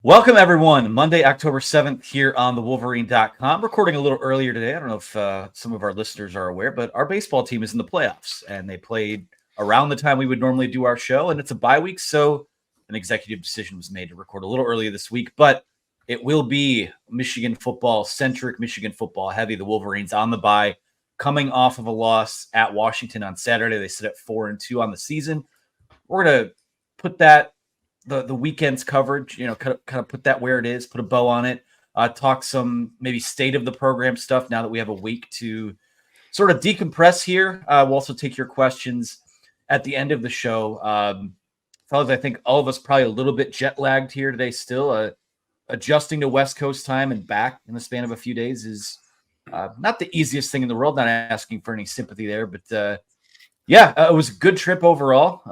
Welcome, everyone. Monday, October 7th, here on the Wolverine.com. Recording a little earlier today. I don't know if some of our listeners are aware, but our baseball team is in the playoffs, and they played around the time we would normally do our show, and it's a bye week, so an executive decision was made to record a little earlier this week, but it will be Michigan football-centric, Michigan football heavy. The Wolverines on the bye, coming off of a loss at Washington on Saturday. They sit at 4-2 on the season. We're going to put that the weekend's coverage, kind of put that where it is, put a bow on it, talk some maybe state of the program stuff now that we have a week to sort of decompress here. We'll also take your questions at the end of the show. Fellas, I think all of us probably a little bit jet lagged here today still. Adjusting to West Coast time and back in the span of a few days is not the easiest thing in the world. Not asking for any sympathy there, but it was a good trip overall.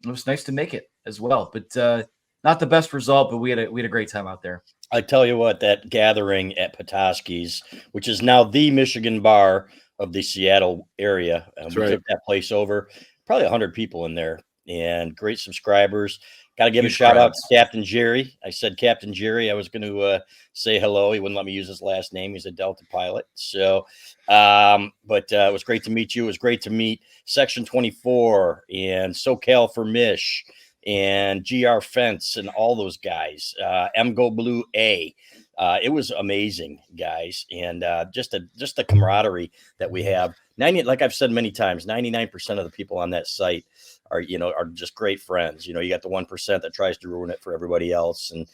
It was nice to make it as well, but not the best result, but we had a great time out there. I tell you what, that gathering at Petoskey's, which is now the Michigan bar of the Seattle area, we took that place over, probably 100 people in there, and great subscribers. Got to give a shout out to Captain Jerry. I said Captain Jerry. I was going to say hello. He wouldn't let me use his last name. He's a Delta pilot. So, but it was great to meet you. It was great to meet Section 24 and SoCal for Mich and GR Fence and all those guys. M Go Blue A. It was amazing, guys, and just the camaraderie that we have. Like I've said many times, 99% of the people on that site are just great friends. You got the 1% that tries to ruin it for everybody else, and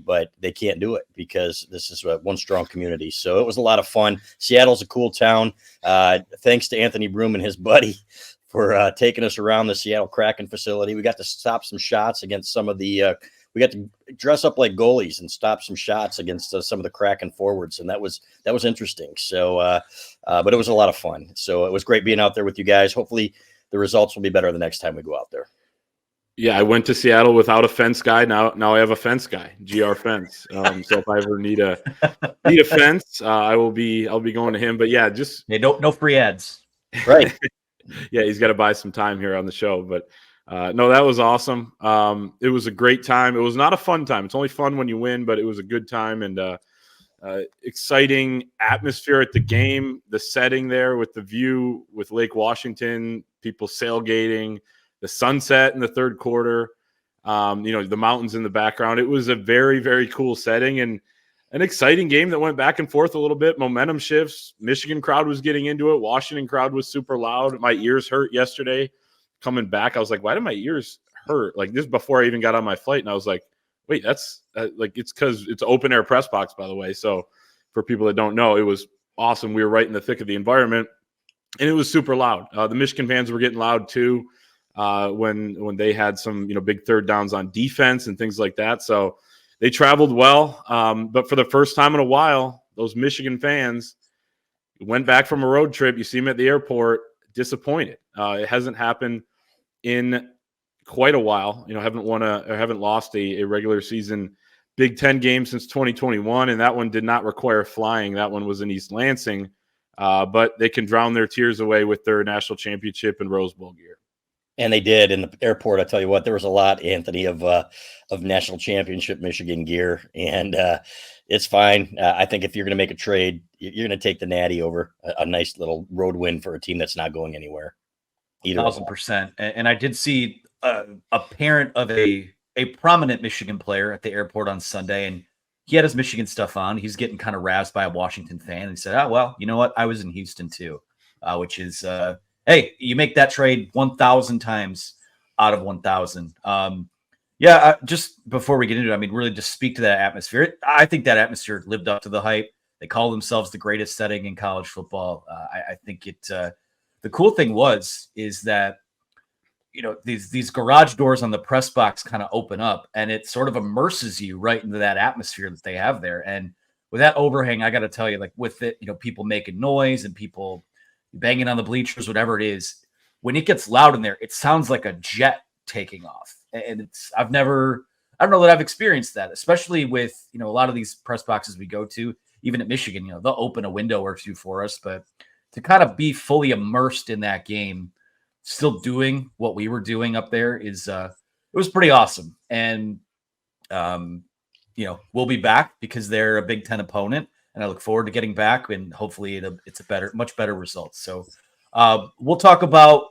but they can't do it because this is one strong community. So it was a lot of fun. Seattle's a cool town. Thanks to Anthony Broom and his buddy for taking us around the Seattle Kraken facility. We got to stop some shots against some of the we got to dress up like goalies and stop some shots against some of the Kraken forwards. And that was interesting. So, but it was a lot of fun. So it was great being out there with you guys. Hopefully the results will be better the next time we go out there. Yeah, I went to Seattle without a fence guy. Now I have a fence guy, GR Fence. So if I ever need a fence, I'll be going to him. But yeah, just no free ads. Right. Yeah, he's got to buy some time here on the show. But no, that was awesome. It was a great time. It was not a fun time. It's only fun when you win, but it was a good time and exciting atmosphere at the game. The setting there with the view with Lake Washington, people sailgating, the sunset in the third quarter, the mountains in the background. It was a very, very cool setting and an exciting game that went back and forth a little bit. Momentum shifts. Michigan crowd was getting into it. Washington crowd was super loud. My ears hurt yesterday coming back. I was like, why do my ears hurt? Like this before I even got on my flight. And I was like, wait, that's it's because it's open air press box, by the way. So for people that don't know, it was awesome. We were right in the thick of the environment and it was super loud. The Michigan fans were getting loud too when they had some, big third downs on defense and things like that. So they traveled well. But for the first time in a while, those Michigan fans went back from a road trip. You see them at the airport disappointed. It hasn't happened in quite a while. Haven't lost a regular season Big Ten game since 2021, and that one did not require flying. That one was in East Lansing, but they can drown their tears away with their national championship and Rose Bowl gear. And they did in the airport. I tell you what, there was a lot, Anthony, of national championship Michigan gear, and it's fine. I think if you're going to make a trade, you're going to take the Natty over a nice little road win for a team that's not going anywhere. 1,000%. And I did see a parent of a prominent Michigan player at the airport on Sunday, and he had his Michigan stuff on. He's getting kind of razzed by a Washington fan. And he said, "Oh, well, you know what? I was in Houston too," which is, hey, you make that trade 1,000 times out of 1,000. Just before we get into it, I mean, really just speak to that atmosphere. I think that atmosphere lived up to the hype. They call themselves the greatest setting in college football. I think it. The cool thing is that these garage doors on the press box kind of open up, and it sort of immerses you right into that atmosphere that they have there. And with that overhang, I got to tell you, like with it, people making noise and people banging on the bleachers, whatever it is, when it gets loud in there, it sounds like a jet taking off. And I don't know that I've experienced that, especially with, a lot of these press boxes we go to, even at Michigan, they'll open a window or two for us, but to kind of be fully immersed in that game, still doing what we were doing up there it was pretty awesome. And we'll be back because they're a Big Ten opponent, and I look forward to getting back, and hopefully it's a much better result. So we'll talk about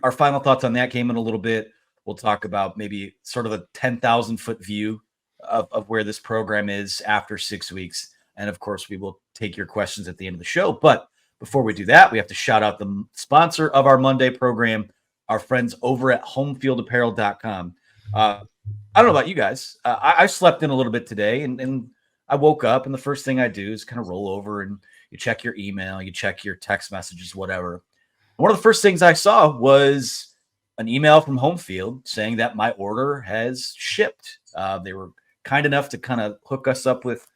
our final thoughts on that game in a little bit. We'll talk about maybe sort of a 10,000-foot view of where this program is after 6 weeks. And of course, we will take your questions at the end of the show. But before we do that, we have to shout out the sponsor of our Monday program, our friends over at homefieldapparel.com. I don't know about you guys. I slept in a little bit today, and I woke up, and the first thing I do is kind of roll over and you check your email, you check your text messages, whatever. One of the first things I saw was an email from Homefield saying that my order has shipped. They were kind enough to kind of hook us up with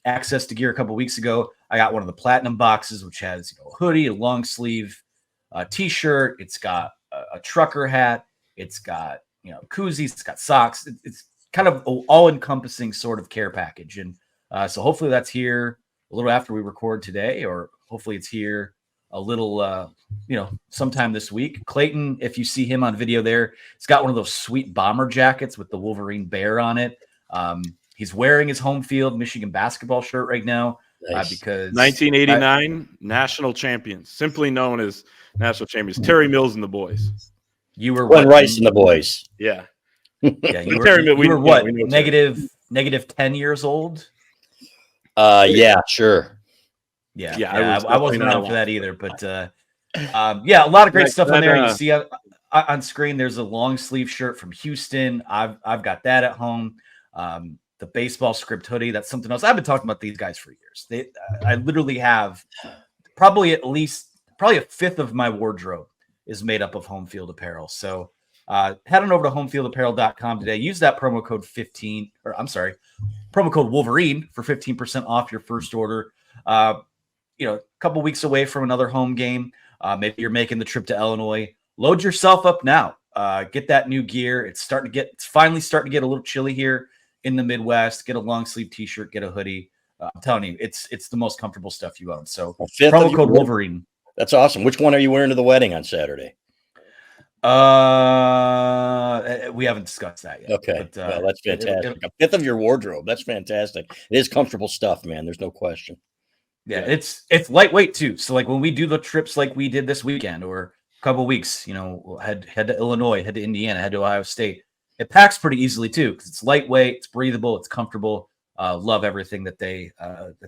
access to gear a couple weeks ago. I got one of the platinum boxes, which has a hoodie, a long sleeve t-shirt. It's got a trucker hat. It's got koozies. It's got socks. It's kind of an all-encompassing sort of care package. And so hopefully that's here a little after we record today, or hopefully it's here a little, sometime this week. Clayton, if you see him on video there, he's got one of those sweet bomber jackets with the Wolverine bear on it. He's wearing his Homefield Michigan basketball shirt right now because 1989 national champions, simply known as national champions, Terry Mills and the boys. You were Glenn Rice and the boys. Yeah. Yeah, you were what? Negative 10 years old? Yeah, sure. Yeah. I wasn't around for that either, but a lot of great stuff on there. You see on screen, there's a long sleeve shirt from Houston. I've got that at home. The baseball script hoodie. That's something else. I've been talking about these guys for years. I literally have probably a fifth of my wardrobe is made up of Homefield apparel. So head on over to homefieldapparel.com today. Use that promo code promo code Wolverine for 15% off your first order. A couple weeks away from another home game. Maybe you're making the trip to Illinois. Load yourself up now. Get that new gear. It's finally starting to get a little chilly here in the Midwest. Get a long sleeve t-shirt, get a hoodie. I'm telling you, it's the most comfortable stuff you own. So promo code Wolverine. That's awesome. Which one are you wearing to the wedding on Saturday? We haven't discussed that yet. Okay. But, well, that's fantastic. A fifth of your wardrobe. That's fantastic. It is comfortable stuff, man. There's no question. Yeah, it's lightweight too. So like when we do the trips like we did this weekend or a couple weeks, we'll head to Illinois, head to Indiana, head to Ohio State. It packs pretty easily too because it's lightweight, it's breathable, it's comfortable. Love everything that they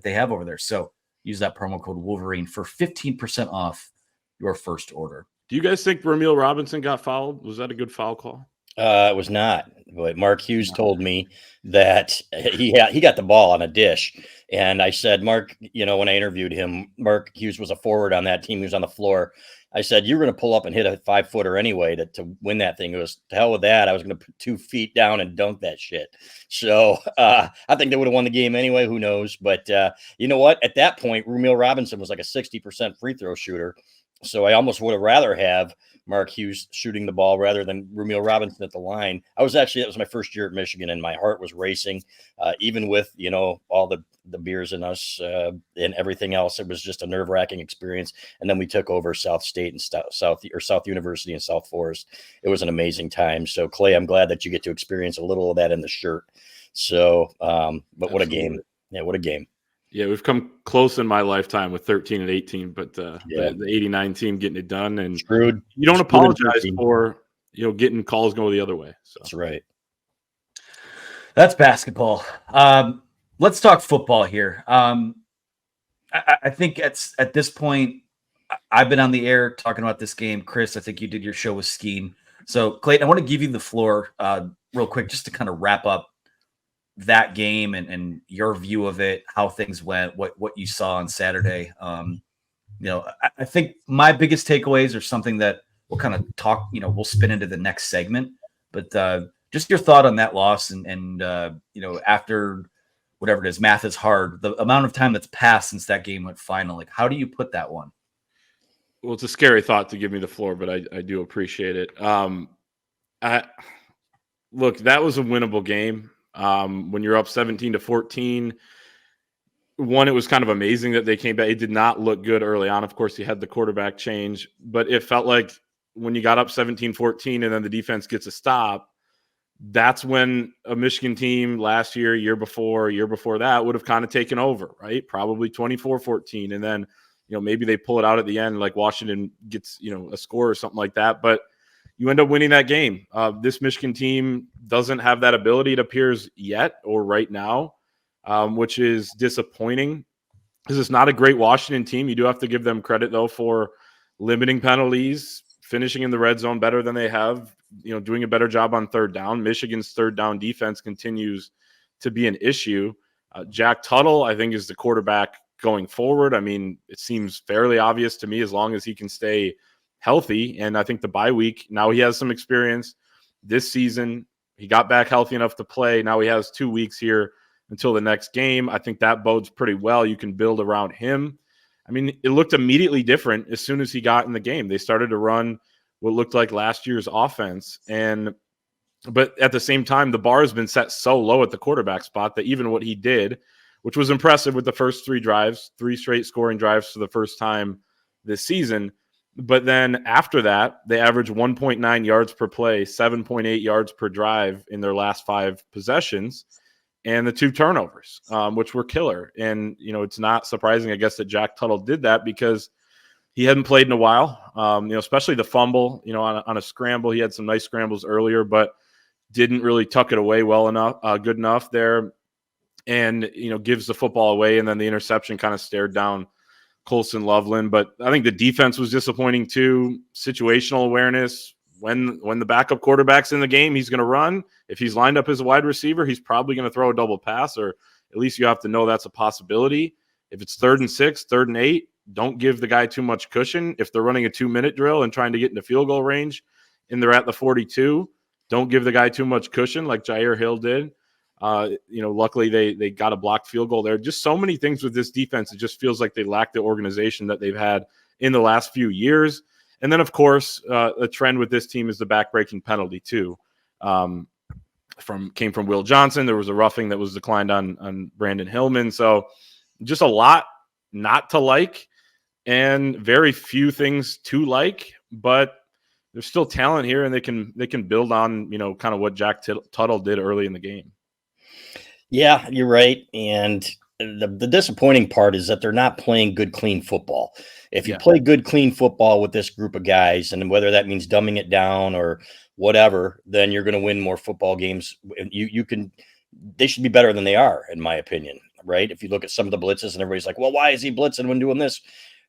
have over there. So use that promo code Wolverine for 15% off your first order. Do you guys think Ramil Robinson got fouled? Was that a good foul call? It was not. But Mark Hughes told me that he got the ball on a dish. And I said, Mark, when I interviewed him, Mark Hughes was a forward on that team. He was on the floor. I said, you're going to pull up and hit a 5-footer anyway to win that thing. It was to hell with that. I was going to put 2 feet down and dunk that shit. So I think they would have won the game anyway. Who knows? But you know what? At that point, Ramil Robinson was like a 60% free throw shooter. So I almost would have rather have Mark Hughes shooting the ball rather than Ramil Robinson at the line. That was my first year at Michigan, and my heart was racing. Even with, all the beers in us and everything else, it was just a nerve-wracking experience. And then we took over South State and South University and South Forest. It was an amazing time. So Clay, I'm glad that you get to experience a little of that in the shirt. So, but what a game. Yeah, what a game. Yeah, we've come close in my lifetime with 13 and 18, but the 89 team getting it done, and screwed. You don't apologize for getting calls going the other way. So. That's right. That's basketball. Let's talk football here. I think at this point, I've been on the air talking about this game. Chris, I think you did your show with Skeen. So Clayton, I want to give you the floor real quick just to kind of wrap up that game and your view of it, how things went, what you saw on Saturday. I think my biggest takeaways are something that we'll kind of talk, we'll spin into the next segment, but just your thought on that loss and after whatever it is, math is hard, the amount of time that's passed since that game went final, like how do you put that one? Well, it's a scary thought to give me the floor, but I do appreciate it. Look, that was a winnable game. When you're up 17-14, it was kind of amazing that they came back. It did not look good early on. Of course, you had the quarterback change, but it felt like when you got up 17-14 and then the defense gets a stop, that's when a Michigan team last year, year before that would have kind of taken over, right? Probably 24-14. And then, maybe they pull it out at the end, like Washington gets, a score or something like that. But you end up winning that game. This Michigan team doesn't have that ability, it appears, yet or right now, which is disappointing because it's not a great Washington team. You do have to give them credit, though, for limiting penalties, finishing in the red zone better than they have, doing a better job on third down. Michigan's third down defense continues to be an issue. Jack Tuttle, I think, is the quarterback going forward. I mean, it seems fairly obvious to me as long as he can stay healthy. And I think the bye week, now he has some experience this season. He got back healthy enough to play. Now he has 2 weeks here until the next game. I think that bodes pretty well. You can build around him. I mean, it looked immediately different as soon as he got in the game. They started to run what looked like last year's offense. But at the same time, the bar has been set so low at the quarterback spot that even what he did, which was impressive with the first 3 drives, 3 straight scoring drives for the first time this season. But then after that, they averaged 1.9 yards per play, 7.8 yards per drive in their last 5 possessions, and the 2 turnovers, which were killer. And, it's not surprising, I guess, that Jack Tuttle did that because he hadn't played in a while, especially the fumble, on a scramble. He had some nice scrambles earlier, but didn't really tuck it away well enough, good enough there. And, gives the football away. And then the interception kind of stared down Colson Loveland. But I think the defense was disappointing too. Situational awareness. When the backup quarterback's in the game, he's going to run. If he's lined up as a wide receiver, he's probably going to throw a double pass, or at least you have to know that's a possibility. If it's 3rd and 6, 3rd and 8, don't give the guy too much cushion. If they're running a 2-minute drill and trying to get into field goal range and they're at the 42, don't give the guy too much cushion like Jair Hill did. Luckily they got a blocked field goal there. Just so many things with this defense. It just feels like they lack the organization that they've had in the last few years. And then, of course, a trend with this team is the backbreaking penalty too. Came from Will Johnson. There was a roughing that was declined on Brandon Hillman. So just a lot not to like and very few things to like, but there's still talent here and they can build on, kind of what Jack Tuttle did early in the game. Yeah, you're right. And the disappointing part is that they're not playing good, clean football. If you play good, clean football with this group of guys, and whether that means dumbing it down or whatever, then you're going to win more football games. They should be better than they are, in my opinion, right? If you look at some of the blitzes and everybody's like, well, why is he blitzing when doing this?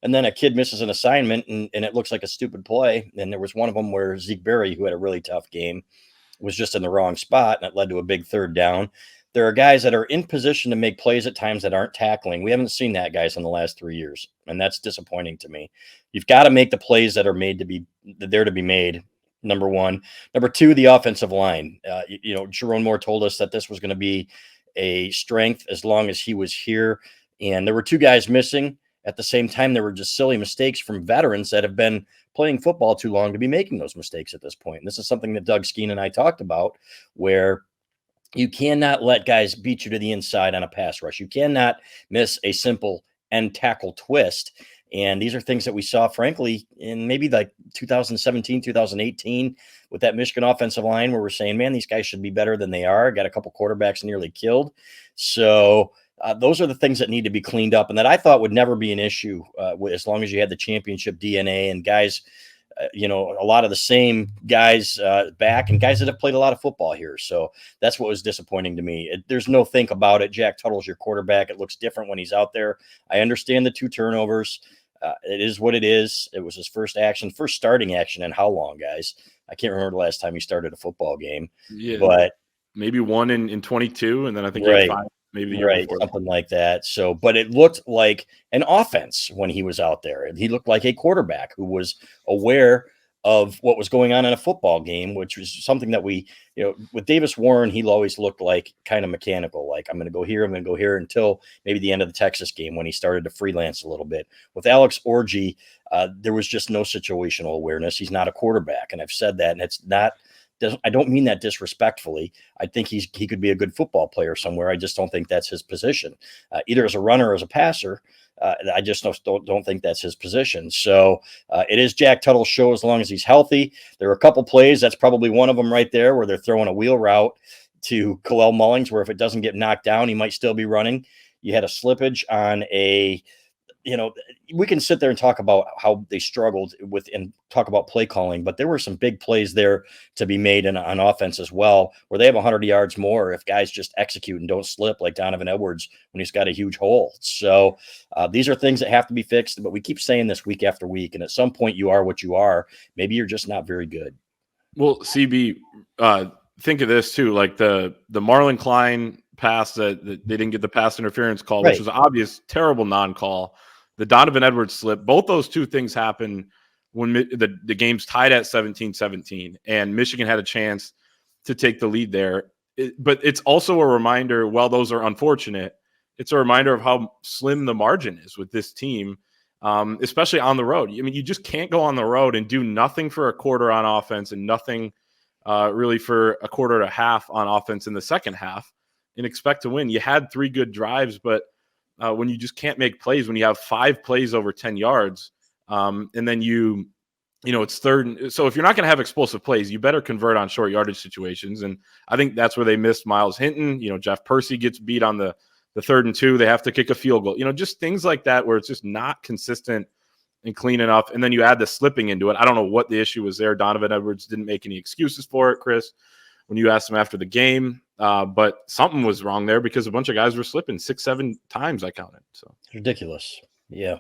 And then a kid misses an assignment and it looks like a stupid play. And there was one of them where Zeke Berry, who had a really tough game, was just in the wrong spot, and it led to a big 3rd down. There are guys that are in position to make plays at times that aren't tackling. We haven't seen that, guys, in the last 3 years, and that's disappointing to me. You've got to make the plays that are made to be there to be made, number one. Number two, the offensive line. Sherrone Moore told us that this was going to be a strength as long as he was here, and there were 2 guys missing. At the same time, there were just silly mistakes from veterans that have been playing football too long to be making those mistakes at this point. And this is something that Doug Skeen and I talked about, where you cannot let guys beat you to the inside on a pass rush. You cannot miss a simple end tackle twist. And these are things that we saw, frankly, in maybe like 2017, 2018 with that Michigan offensive line, where we're saying, man, these guys should be better than they are. Got a couple quarterbacks nearly killed. So those are the things that need to be cleaned up, and that I thought would never be an issue as long as you had the championship DNA and guys, a lot of the same guys back, and guys that have played a lot of football here. So that's what was disappointing to me. There's no think about it. Jack Tuttle's your quarterback. It looks different when he's out there. I understand the 2 turnovers. It is what it is. It was his first starting action in how long, guys? I can't remember the last time he started a football game. Yeah, but maybe one in 22, and then I think he had 5. Maybe the year before. Something like that. So, but it looked like an offense when he was out there. He looked like a quarterback who was aware of what was going on in a football game, which was something that we, with Davis Warren, he always looked like kind of mechanical. Like, I'm going to go here, until maybe the end of the Texas game when he started to freelance a little bit. With Alex Orji, there was just no situational awareness. He's not a quarterback. And I've said that, and it's not I don't mean that disrespectfully. I think he could be a good football player somewhere. I just don't think that's his position, either as a runner or as a passer. I just don't think that's his position. So it is Jack Tuttle's show as long as he's healthy. There are a couple plays. That's probably one of them right there where they're throwing a wheel route to Khalil Mullings, where if it doesn't get knocked down, he might still be running. You had a slippage on we can sit there and talk about how they struggled with and talk about play calling, but there were some big plays there to be made on offense as well, where they have 100 yards more if guys just execute and don't slip like Donovan Edwards when he's got a huge hole. So these are things that have to be fixed, but we keep saying this week after week. And at some point you are what you are. Maybe you're just not very good. Well, CB, think of this too, like the Marlon Klein pass that they didn't get the pass interference call, Right. which was an obvious, terrible non-call. The Donovan Edwards slip, both those two things happened when the game's tied at 17-17, and Michigan had a chance to take the lead there. But it's also a reminder, while those are unfortunate, it's a reminder of how slim the margin is with this team, especially on the road. I mean, you just can't go on the road and do nothing for a quarter on offense and nothing really for a quarter and a half on offense in the second half and expect to win. You had 3 good drives, but when you just can't make plays, when you have 5 plays over 10 yards, and then it's third. So if you're not going to have explosive plays, you better convert on short yardage situations. And I think that's where they missed Miles Hinton. Jeff Percy gets beat on the 3rd and 2. They have to kick a field goal. Just things like that where it's just not consistent and clean enough. And then you add the slipping into it. I don't know what the issue was there. Donovan Edwards didn't make any excuses for it, Chris, when you asked him after the game. But something was wrong there because a bunch of guys were slipping 6-7 times, I counted. So It's ridiculous. Yeah.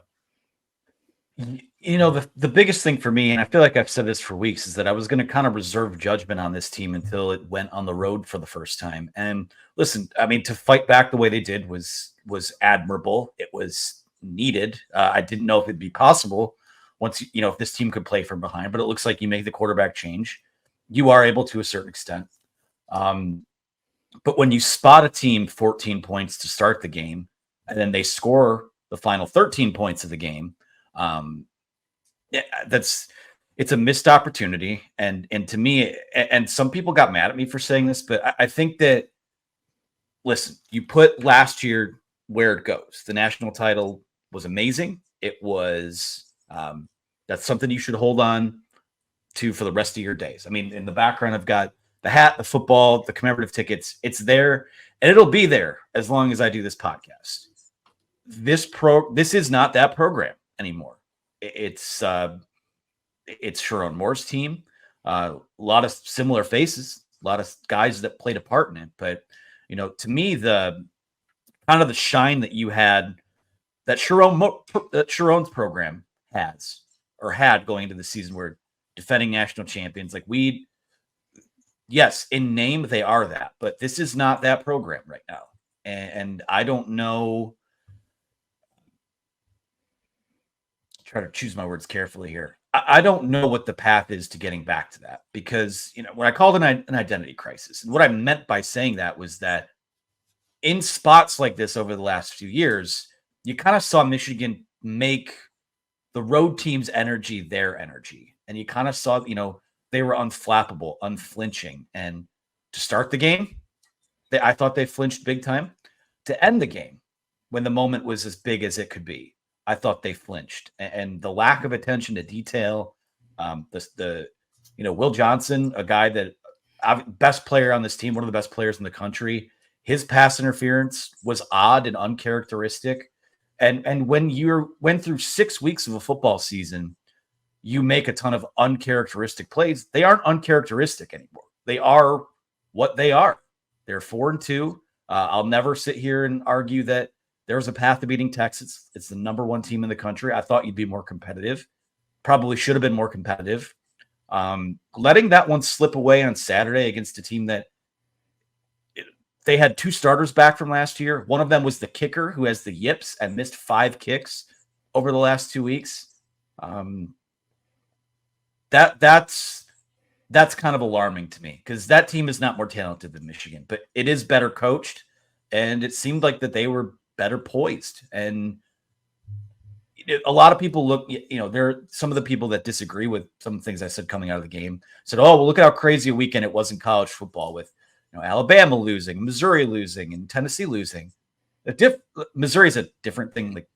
The biggest thing for me, and I feel like I've said this for weeks, is that I was going to kind of reserve judgment on this team until it went on the road for the first time. And listen, I mean, to fight back the way they did was admirable. It was needed. I didn't know if it'd be possible once, if this team could play from behind, but it looks like you make the quarterback change. You are able to a certain extent. But when you spot a team 14 points to start the game, and then they score the final 13 points of the game, it's a missed opportunity. And to me, and some people got mad at me for saying this, but I think that, listen, you put last year where it goes. The national title was amazing. It was, that's something you should hold on to for the rest of your days. I mean, in the background, I've got the hat, the football, the commemorative tickets. It's there, and it'll be there as long as I do this podcast. This is not that program anymore. It's Sherrone Moore's team. A lot of similar faces, a lot of guys that played a part in it. But to me, the kind of the shine that you had, that Sherrone's program had going into the season, where defending national champions, yes, in name they are that, but this is not that program right now. And I don't know. Try to choose my words carefully here. I don't know what the path is to getting back to that, because when I called an identity crisis, and what I meant by saying that was that in spots like this over the last few years, you kind of saw Michigan make the road team's energy their energy, and you kind of saw they were unflappable, unflinching. And to start the game, I thought they flinched big time. To end the game, when the moment was as big as it could be, I thought they flinched. And the lack of attention to detail, Will Johnson, a guy that best player on this team, one of the best players in the country, his pass interference was odd and uncharacteristic. And when you went through 6 weeks of a football season, you make a ton of uncharacteristic plays. They aren't uncharacteristic anymore. They are what they are. They're 4-2. I'll never sit here and argue that there's a path to beating Texas. It's the number 1 team in the country. I thought you'd be more competitive. Probably should have been more competitive. Letting that one slip away on Saturday against a team that they had 2 starters back from last year. One of them was the kicker, who has the yips and missed 5 kicks over the last 2 weeks. That's kind of alarming to me, because that team is not more talented than Michigan, but it is better coached, and it seemed like that they were better poised. And a lot of people look, there are some of the people that disagree with some of the things I said coming out of the game said, oh, well, look at how crazy a weekend it was in college football with, Alabama losing, Missouri losing, and Tennessee losing. Missouri is a different thing. Like,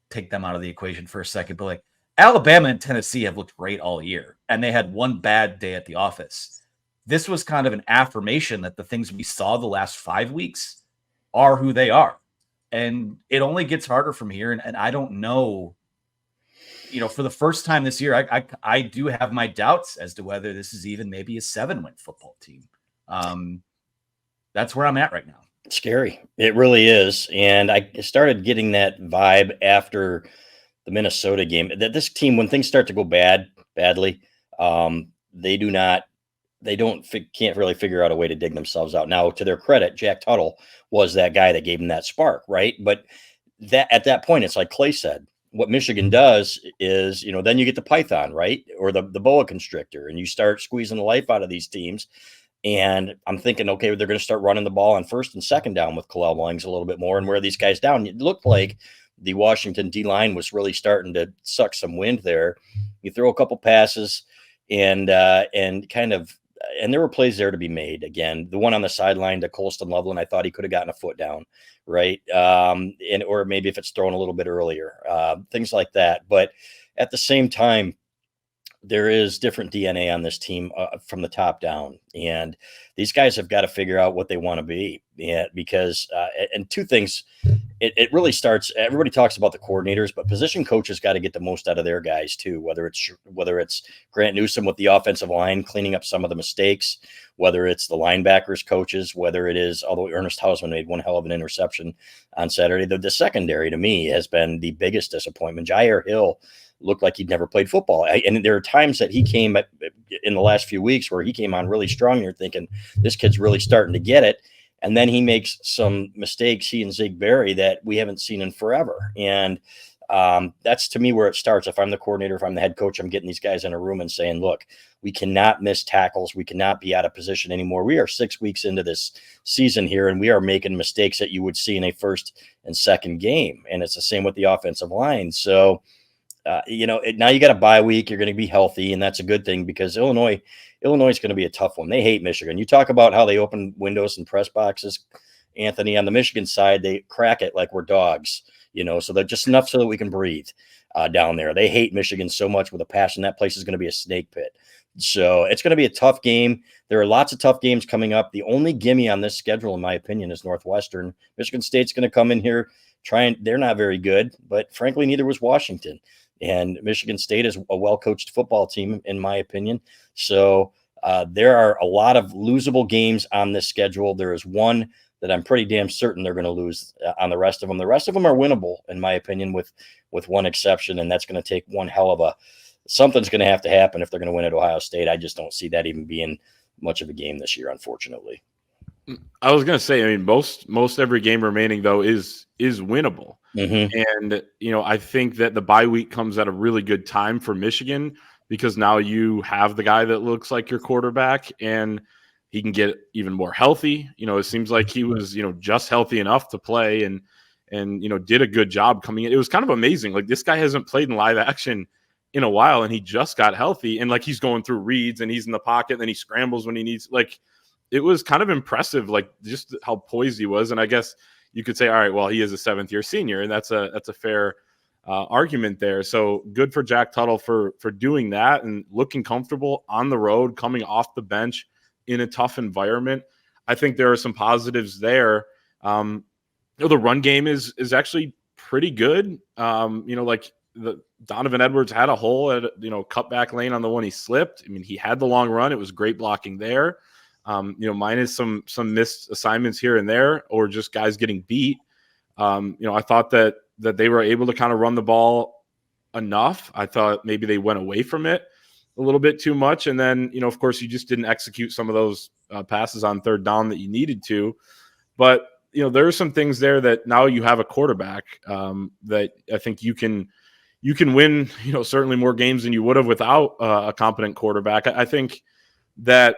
take them out of the equation for a second, but like Alabama and Tennessee have looked great all year, and they had one bad day at the office. This was kind of an affirmation that the things we saw the last 5 weeks are who they are. And it only gets harder from here. And I don't know, for the first time this year, I do have my doubts as to whether this is even maybe a 7-win football team. That's where I'm at right now. It's scary. It really is. And I started getting that vibe after the Minnesota game that this team, when things start to go badly, can't really figure out a way to dig themselves out. Now, to their credit, Jack Tuttle was that guy that gave them that spark, right? But that at that point, it's like Clay said, what Michigan does is, then you get the Python, right? Or the boa constrictor, and you start squeezing the life out of these teams. And I'm thinking, okay, they're going to start running the ball on first and second down with Kalel Williams a little bit more and wear these guys down. It looked like the Washington D-line was really starting to suck some wind there. You throw a couple passes and there were plays there to be made. Again, the one on the sideline to Colston Loveland, I thought he could have gotten a foot down, right? Or maybe if it's thrown a little bit earlier, things like that. But at the same time, there is different DNA on this team from the top down. And these guys have got to figure out what they want to be. Because and two things, it really starts, everybody talks about the coordinators, but position coaches got to get the most out of their guys too, whether it's Grant Newsome with the offensive line, cleaning up some of the mistakes, whether it's the linebackers coaches, whether it is, although Ernest Hausman made one hell of an interception on Saturday, the secondary to me has been the biggest disappointment. Jair Hill looked like he'd never played football. And there are times that he came in the last few weeks where he came on really strong. You're thinking this kid's really starting to get it. And then he makes some mistakes, he and Zig Berry, that we haven't seen in forever. And that's to me where it starts. If I'm the coordinator, if I'm the head coach, I'm getting these guys in a room and saying, look, we cannot miss tackles. We cannot be out of position anymore. We are 6 weeks into this season here, and we are making mistakes that you would see in a first and second game. And it's the same with the offensive line. So, now you got a bye week. You're going to be healthy, and that's a good thing because Illinois is going to be a tough one. They hate Michigan. You talk about how they open windows and press boxes, Anthony. On the Michigan side, they crack it like we're dogs, so they're just enough so that we can breathe down there. They hate Michigan so much with a passion. That place is going to be a snake pit. So it's going to be a tough game. There are lots of tough games coming up. The only gimme on this schedule, in my opinion, is Northwestern. Michigan State's going to come in here they're not very good, but frankly, neither was Washington. And Michigan State is a well-coached football team, in my opinion. So there are a lot of losable games on this schedule. There is one that I'm pretty damn certain they're going to lose on the rest of them. The rest of them are winnable, in my opinion, with one exception, and that's going to take one hell of something's going to have to happen if they're going to win at Ohio State. I just don't see that even being much of a game this year, unfortunately. I was going to say, most every game remaining, though, is winnable. Mm-hmm. And, I think that the bye week comes at a really good time for Michigan because now you have the guy that looks like your quarterback and he can get even more healthy. It seems like he was, just healthy enough to play and did a good job coming in. It was kind of amazing. Like, this guy hasn't played in live action in a while and he just got healthy and like he's going through reads and he's in the pocket and then he scrambles when he needs, like, it was kind of impressive, like just how poised he was. And I guess you could say, all right, well, he is a 7th-year senior, and that's a fair argument there. So good for Jack Tuttle for doing that and looking comfortable on the road, coming off the bench in a tough environment. I think there are some positives there. The run game is actually pretty good. Like the Donovan Edwards had a hole at cutback lane on the one he slipped. I mean, he had the long run. It was great blocking there. Minus some missed assignments here and there, or just guys getting beat. I thought that they were able to kind of run the ball enough. I thought maybe they went away from it a little bit too much. And then, of course, you just didn't execute some of those passes on third down that you needed to. But, there are some things there that now you have a quarterback that I think you can win, certainly more games than you would have without a competent quarterback. I think that,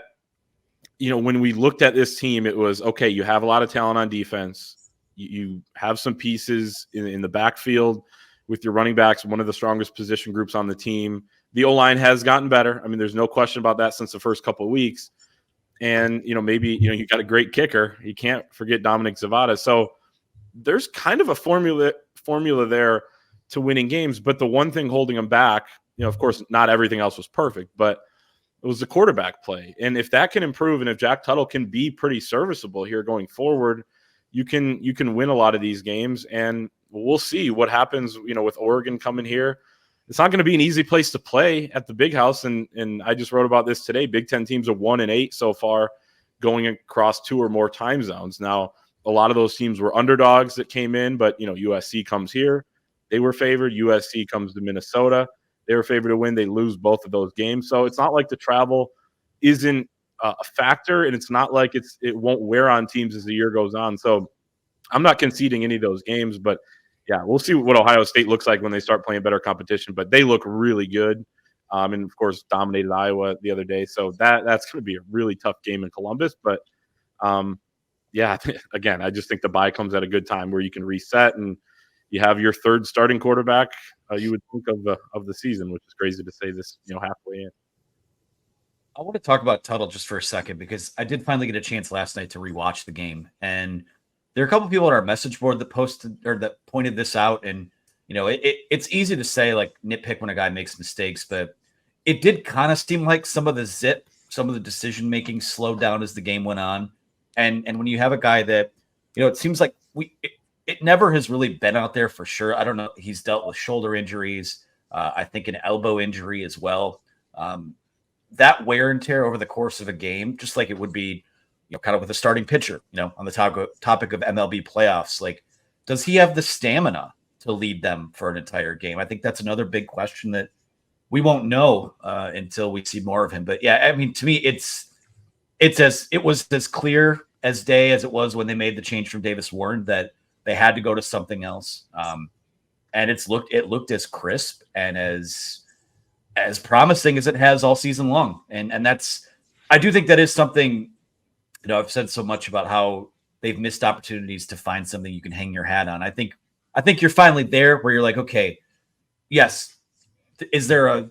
when we looked at this team, it was, okay, you have a lot of talent on defense. You have some pieces in the backfield with your running backs, one of the strongest position groups on the team. The O-line has gotten better. I mean, there's no question about that since the first couple of weeks. And, maybe, you got a great kicker. You can't forget Dominic Zavada. So there's kind of a formula there to winning games. But the one thing holding them back, of course, not everything else was perfect, but it was the quarterback play. And if that can improve, and if Jack Tuttle can be pretty serviceable here going forward, you can win a lot of these games. And we'll see what happens, with Oregon coming here. It's not going to be an easy place to play at the Big House. And I just wrote about this today. Big Ten teams are 1-8 so far, going across 2 or more time zones. Now, a lot of those teams were underdogs that came in, but, USC comes here. They were favored. USC comes to Minnesota. They were favored to win. They lose both of those games. So it's not like the travel isn't a factor, and it's not like it won't wear on teams as the year goes on. So I'm not conceding any of those games, but yeah, we'll see what Ohio State looks like when they start playing better competition. But they look really good, and of course dominated Iowa the other day. So that's going to be a really tough game in Columbus. But yeah, again, I just think the bye comes at a good time where you can reset and you have your third starting quarterback. You would think of the season, which is crazy to say this, halfway in. I want to talk about Tuttle just for a second, because I did finally get a chance last night to rewatch the game, and there are a couple people on our message board that posted or that pointed this out. And, it's easy to say, like, nitpick when a guy makes mistakes, but it did kind of seem like some of the decision-making slowed down as the game went on. And when you have a guy that, it seems like it never has really been out there for sure. I don't know. He's dealt with shoulder injuries. I think an elbow injury as well. That wear and tear over the course of a game, just like it would be, kind of with a starting pitcher, on the topic of MLB playoffs, like, does he have the stamina to lead them for an entire game? I think that's another big question that we won't know until we see more of him. But yeah, I mean, to me, it was as clear as day as it was when they made the change from Davis Warren that they had to go to something else. And it looked as crisp and as promising as it has all season long. And I do think that is something. I've said so much about how they've missed opportunities to find something you can hang your hat on. I think you're finally there where you're like, okay, yes. Is there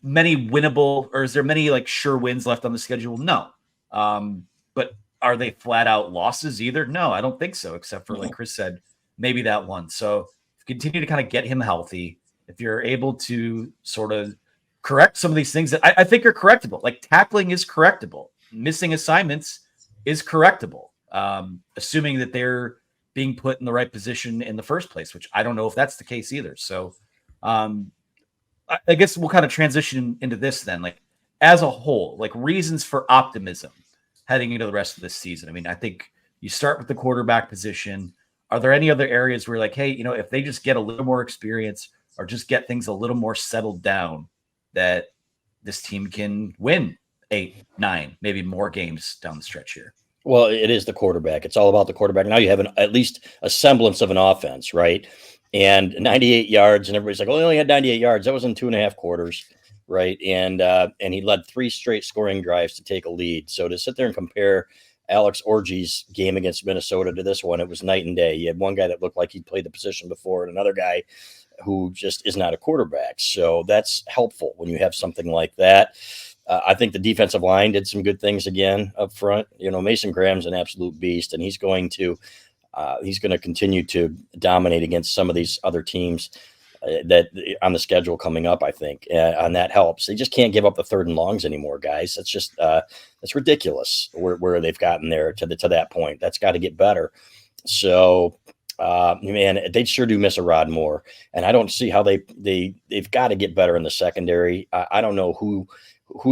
many winnable, or is there many like sure wins left on the schedule? No. But are they flat out losses either? No, I don't think so. Except for, like Chris said, maybe that one. So continue to kind of get him healthy. If you're able to sort of correct some of these things that I think are correctable, like tackling is correctable. Missing assignments is correctable, assuming that they're being put in the right position in the first place, which I don't know if that's the case either. So I guess we'll kind of transition into this then, like as a whole, like reasons for optimism heading into the rest of this season. I mean, I think you start with the quarterback position. Are there any other areas where like, hey, if they just get a little more experience or just get things a little more settled down, that this team can win 8, 9, maybe more games down the stretch here? Well, it is the quarterback. It's all about the quarterback. Now you have at least a semblance of an offense, right? And 98 yards, and everybody's like, "Oh, he only had 98 yards." That was in 2.5 quarters, right? And he led 3 straight scoring drives to take a lead. So to sit there and compare Alex Orji's game against Minnesota to this one, it was night and day. You had one guy that looked like he'd played the position before, and another guy who just is not a quarterback. So that's helpful when you have something like that. I think the defensive line did some good things again up front. Mason Graham's an absolute beast, and he's going to continue to dominate against some of these other teams that on the schedule coming up. I think, and that helps. They just can't give up the 3rd and longs anymore, guys. That's just that's ridiculous where they've gotten there to that point. That's got to get better. So. Man, they sure do miss a Rod Moore, and I don't see how they've got to get better in the secondary. I don't know who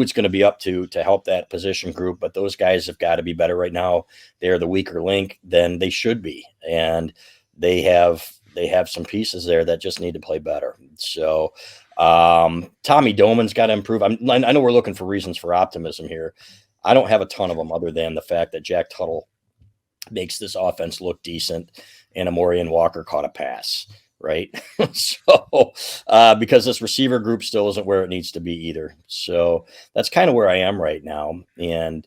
it's going to be up to help that position group, but those guys have got to be better right now. They're the weaker link than they should be, and they have some pieces there that just need to play better. So Tommy Doman's got to improve. I know we're looking for reasons for optimism here. I don't have a ton of them other than the fact that Jack Tuttle makes this offense look decent, and Amorian Walker caught a pass, right? So because this receiver group still isn't where it needs to be either. So that's kind of where I am right now. And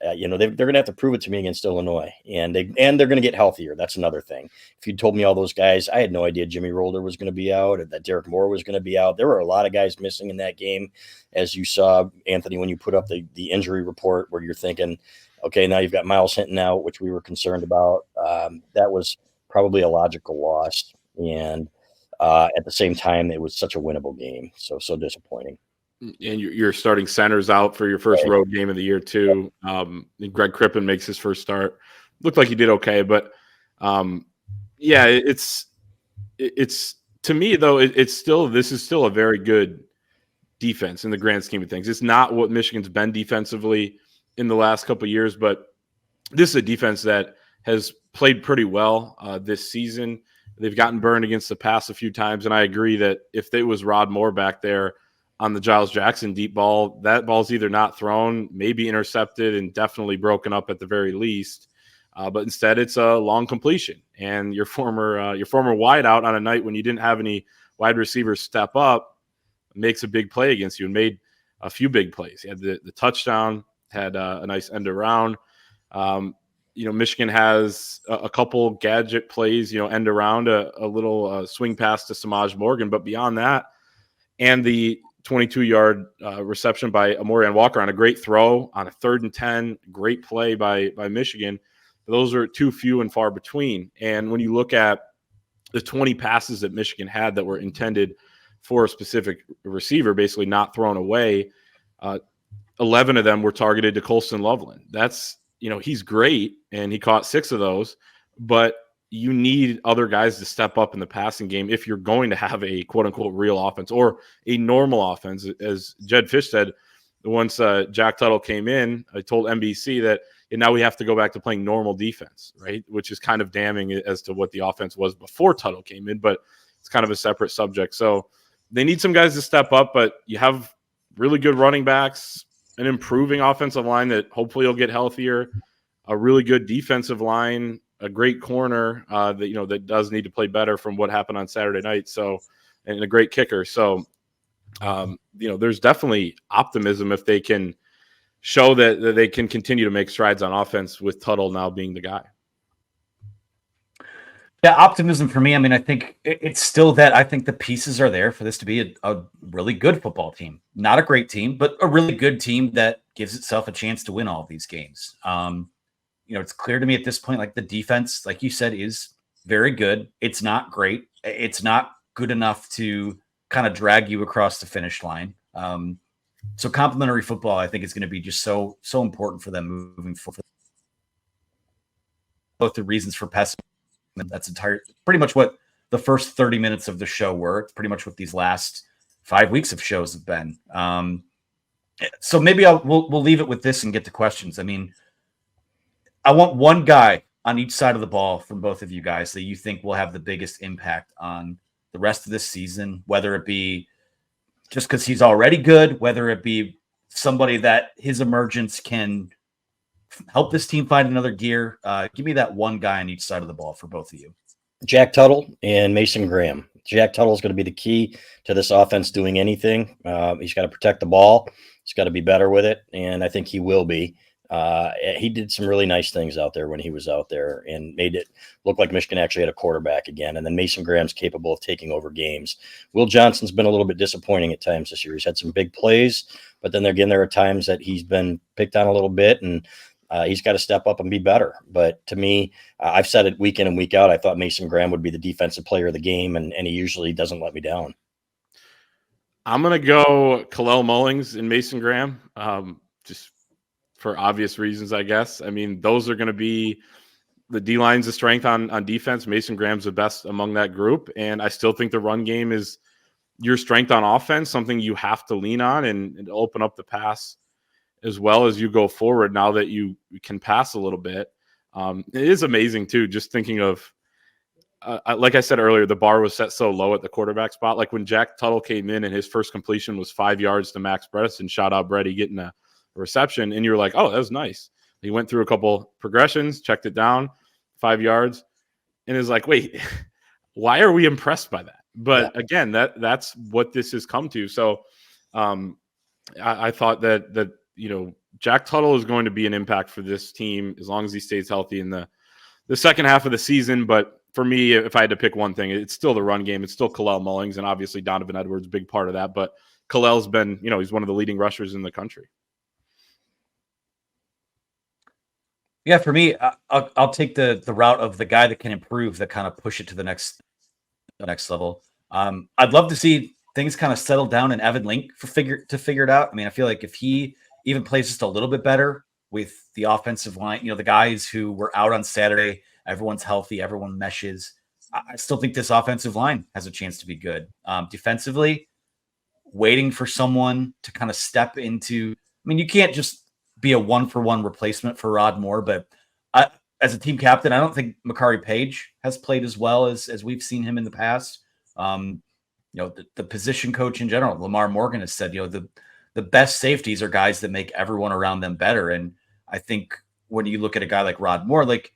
they're going to have to prove it to me against Illinois, and they're going to get healthier. That's another thing. If you told me all those guys, I had no idea Jimmy Rolder was going to be out, or that Derek Moore was going to be out. There were a lot of guys missing in that game, as you saw, Anthony, when you put up the injury report, where you're thinking, okay, now you've got Miles Hinton out, which we were concerned about. That was probably a logical loss, and at the same time, it was such a winnable game. So disappointing. And you're starting centers out for your first road game of the year too. Greg Crippen makes his first start. Looked like he did okay, but it's to me though. This is still a very good defense in the grand scheme of things. It's not what Michigan's been defensively in the last couple of years, but this is a defense that has played pretty well this season. They've gotten burned against the pass a few times, and I agree that if it was Rod Moore back there on the Giles Jackson deep ball, that ball's either not thrown, maybe intercepted, and definitely broken up at the very least. But instead, it's a long completion. And your former wideout on a night when you didn't have any wide receivers step up makes a big play against you, and made a few big plays. He had the touchdown, had a nice end around. Michigan has a couple gadget plays, end around, a little swing pass to Samaj Morgan. But beyond that, and the 22-yard reception by Amorian Walker on a great throw on a 3rd and 10, great play by Michigan. Those are too few and far between. And when you look at the 20 passes that Michigan had that were intended for a specific receiver, basically not thrown away, 11 of them were targeted to Colston Loveland. That's, he's great, and he caught 6 of those, but you need other guys to step up in the passing game if you're going to have a quote-unquote real offense or a normal offense. As Jed Fish said, once Jack Tuttle came in, I told NBC that now we have to go back to playing normal defense, right? Which is kind of damning as to what the offense was before Tuttle came in, but it's kind of a separate subject. So they need some guys to step up, but you have really good running backs, an improving offensive line that hopefully will get healthier, a really good defensive line, a great corner that does need to play better from what happened on Saturday night. So, and a great kicker. So, there's definitely optimism if they can show that they can continue to make strides on offense with Tuttle now being the guy. Yeah, optimism for me. I mean, I think it's still that I think the pieces are there for this to be a really good football team. Not a great team, but a really good team that gives itself a chance to win all of these games. It's clear to me at this point, like the defense, like you said, is very good. It's not great. It's not good enough to kind of drag you across the finish line. So complementary football, I think, is going to be just so important for them moving forward. Both the reasons for pessimism. That's pretty much what the first 30 minutes of the show were. It's pretty much what these last 5 weeks of shows have been. So maybe we'll leave it with this and get to questions. I mean, I want one guy on each side of the ball from both of you guys that you think will have the biggest impact on the rest of this season, whether it be just because he's already good, whether it be somebody that his emergence can help this team find another gear. Give me that one guy on each side of the ball for both of you. Jack Tuttle and Mason Graham. Jack Tuttle is going to be the key to this offense doing anything. He's got to protect the ball. He's got to be better with it, and I think he will be. He did some really nice things out there when he was out there and made it look like Michigan actually had a quarterback again. And then Mason Graham's capable of taking over games. Will Johnson's been a little bit disappointing at times this year. He's had some big plays, but then again, there are times that he's been picked on a little bit, and he's got to step up and be better. But to me, I've said it week in and week out, I thought Mason Graham would be the defensive player of the game, and he usually doesn't let me down. I'm going to go Kalel Mullings and Mason Graham, just for obvious reasons, I guess. I mean, those are going to be the D-line's the strength on defense. Mason Graham's the best among that group, and I still think the run game is your strength on offense, something you have to lean on and open up the pass as well as you go forward now that you can pass a little bit. It is amazing, too, just thinking of, like I said earlier, the bar was set so low at the quarterback spot. Like when Jack Tuttle came in and his first completion was 5 yards to Max Bredesen, shout out Brady getting a reception, and you were like, oh, that was nice. He went through a couple progressions, checked it down, 5 yards, and is like, wait, why are we impressed by that? But again, that's what this has come to. So I thought that Jack Tuttle is going to be an impact for this team as long as he stays healthy in the second half of the season. But for me, if I had to pick one thing, it's still the run game. It's still Khalil Mullings, and obviously Donovan Edwards, big part of that. But Khalil's been, he's one of the leading rushers in the country. Yeah, for me, I'll take the route of the guy that can improve, that kind of push it to the next level. I'd love to see things kind of settle down in Evan Link to figure it out. I mean, I feel like if he even plays just a little bit better with the offensive line, the guys who were out on Saturday, everyone's healthy, everyone meshes. I still think this offensive line has a chance to be good. Defensively, waiting for someone to kind of step into. I mean, you can't just be a 1-for-1 replacement for Rod Moore, but as a team captain, I don't think Makari Page has played as well as we've seen him in the past. The position coach in general, Lamar Morgan, has said, the best safeties are guys that make everyone around them better. And I think when you look at a guy like Rod Moore, like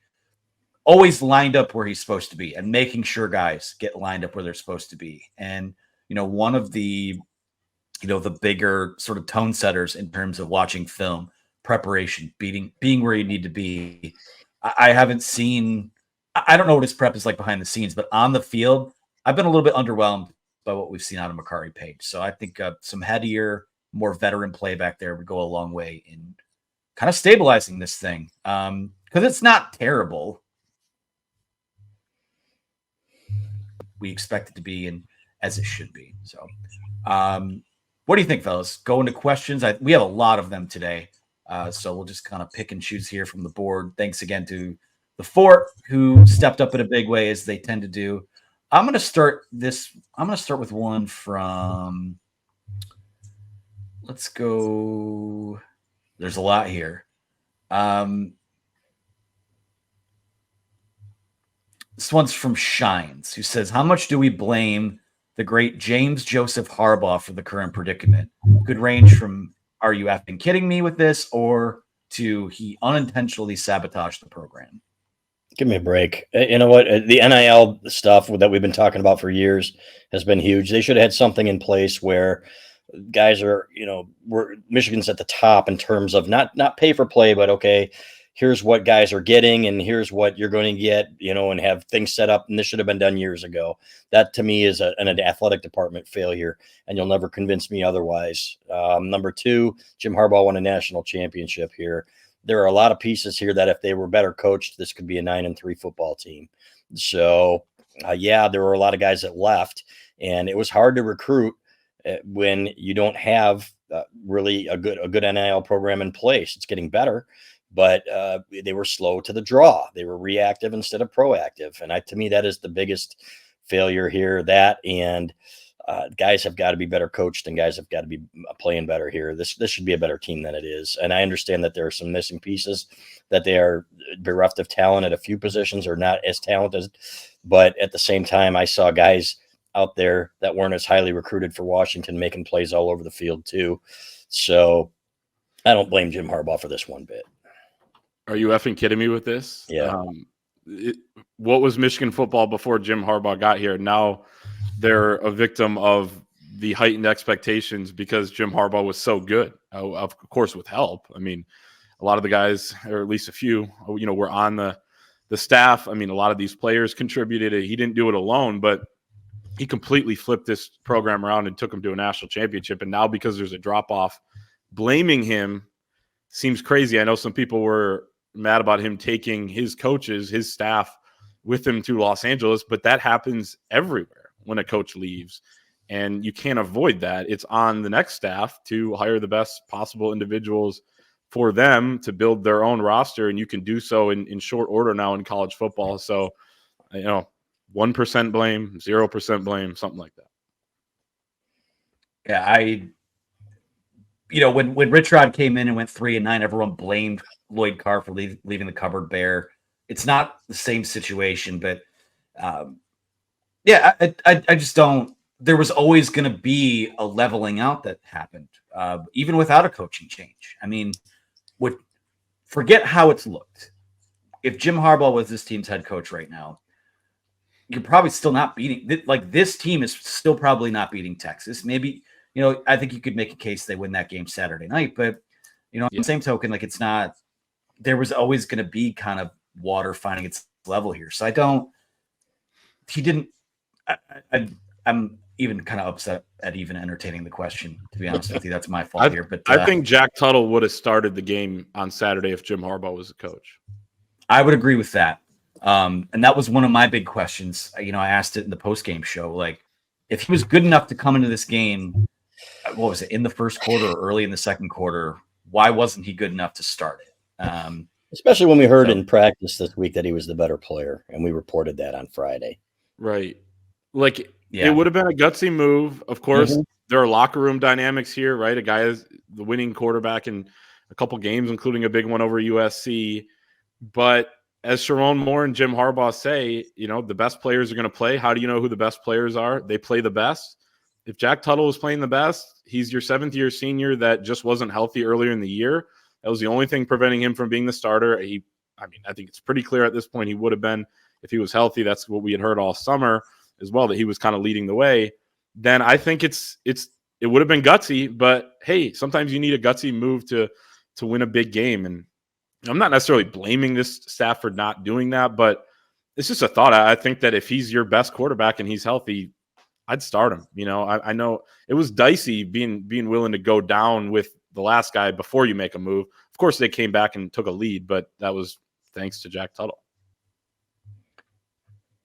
always lined up where he's supposed to be and making sure guys get lined up where they're supposed to be. And, one of the bigger sort of tone setters in terms of watching film, preparation, being where you need to be. I haven't seen, I don't know what his prep is like behind the scenes, but on the field, I've been a little bit underwhelmed by what we've seen out of Makari Page. So I think some headier, more veteran play back there would go a long way in kind of stabilizing this thing. Because it's not terrible. We expect it to be, and as it should be. So what do you think, fellas? Go into questions. We have a lot of them today. So we'll just kind of pick and choose here from the board. Thanks again to the Fort, who stepped up in a big way, as they tend to do. I'm going to start with one from, let's go. There's a lot here. This one's from Shines, who says, how much do we blame the great James Joseph Harbaugh for the current predicament? Could range from, are you effing kidding me with this, or to he unintentionally sabotaged the program? Give me a break. You know what? The NIL stuff that we've been talking about for years has been huge. They should have had something in place where guys are, Michigan's at the top in terms of not pay for play, but okay, here's what guys are getting and here's what you're going to get, and have things set up. And this should have been done years ago. That to me is an athletic department failure, and you'll never convince me otherwise. Number two, Jim Harbaugh won a national championship here. There are a lot of pieces here that if they were better coached, this could be a 9-3 football team. So there were a lot of guys that left, and it was hard to recruit when you don't have really a good NIL program in place. It's getting better, but they were slow to the draw. They were reactive instead of proactive. And to me, that is the biggest failure here. That and guys have got to be better coached, and guys have got to be playing better here. This should be a better team than it is. And I understand that there are some missing pieces, that they are bereft of talent at a few positions or not as talented. But at the same time, I saw guys out there that weren't as highly recruited for Washington making plays all over the field too. So I don't blame Jim Harbaugh for this one bit. Are you effing kidding me with this? Yeah. What was Michigan football before Jim Harbaugh got here? Now they're a victim of the heightened expectations because Jim Harbaugh was so good, of course, with help. I mean, a lot of the guys, or at least a few, were on the staff. I mean, a lot of these players contributed. He didn't do it alone, but he completely flipped this program around and took them to a national championship. And now because there's a drop-off, blaming him seems crazy. I know some people were mad about him taking his coaches, his staff, with him to Los Angeles, but that happens everywhere when a coach leaves, and you can't avoid that. It's on the next staff to hire the best possible individuals for them to build their own roster, and you can do so in short order now in college football. So, 1% blame, 0% blame, something like that. Yeah, when Rich Rod came in and went 3-9, everyone blamed Lloyd Carr for leaving the cupboard bare. It's not the same situation, but I just don't. There was always going to be a leveling out that happened, even without a coaching change. I mean, forget how it's looked. If Jim Harbaugh was this team's head coach right now, you're probably still not beating. Like, this team is still probably not beating Texas. Maybe, I think you could make a case they win that game Saturday night, but On the same token, like it's not. There was always going to be kind of water finding its level here. So he didn't. I'm even kind of upset at even entertaining the question. To be honest with you, that's my fault here. But I think Jack Tuttle would have started the game on Saturday if Jim Harbaugh was the coach. I would agree with that. And that was one of my big questions. I asked it in the post-game show. Like, if he was good enough to come into this game, what was it, in the first quarter or early in the second quarter, why wasn't he good enough to start it? Especially when we heard in practice this week that he was the better player, and we reported that on Friday. Right. Like, it would have been a gutsy move. Of course, there are locker room dynamics here, right? A guy is the winning quarterback in a couple games, including a big one over USC. But as Sherrone Moore and Jim Harbaugh say, the best players are going to play. How do you know who the best players are? They play the best. If Jack Tuttle was playing the best, he's your seventh-year senior that just wasn't healthy earlier in the year. That was the only thing preventing him from being the starter. I think it's pretty clear at this point he would have been if he was healthy. That's what we had heard all summer as well, that he was kind of leading the way. Then I think it would have been gutsy, but hey, sometimes you need a gutsy move to win a big game. And I'm not necessarily blaming this staff for not doing that, but it's just a thought. I think that if he's your best quarterback and he's healthy, I'd start him. I know it was dicey being willing to go down with the last guy before you make a move. Of course, they came back and took a lead, but that was thanks to Jack Tuttle.